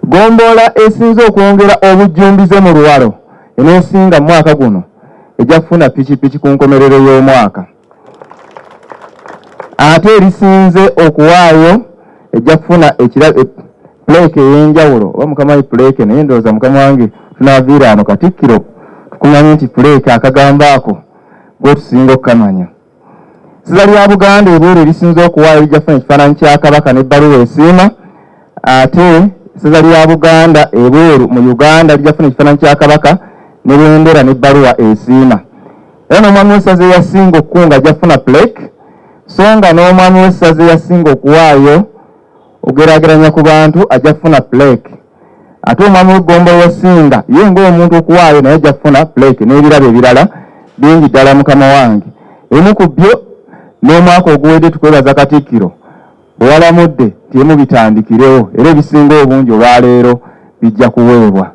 Gombola esinze okwongera obujjumbize mu Luwalo eneesinga mu mwaka guno ejja kufuna pikipiki ku nkomerero y'omwaka. Ate erisinze okuwaayo ejja kufuna puleeke ey'enjawulo oba mukama we puleeke naye ndowooza mukama wange tunaaviira ano Katikkiro tukumanye nti puleeke akagambo ako gwe tusinga okukamanya. Essaza lya Buganda ebweru erisinze okuwaayo lijja kufuna ekifaananyi kya Kabaka n'ebbaluwa esiima. Ate essaza lya Buganda ebweru mu Uganda lijja kufuna ekifaananyi kya Kabaka ne bendera n'ebbaluwa esiima. Era n'omwami w'essaza eyasinga okukunga ajja kufuna puleeke, so nga n'omwami w'essaza eyasinga okuwaayo ogeraageranya ku bantu ajja kufuna puleeke. Ate omwami w'Eggombolola eyasinga ye ng'omuntu okuwaayo naye ajja kufuna puleeke n'ebirabo ebirala bingi ddala mukama wange. Emu ku byo n'omwaka oguwedde tukwebaza Katikkiro bwe walamudde nti emu bitandikirewo era ebisinga obungi olwaleero bijja kuweebwa.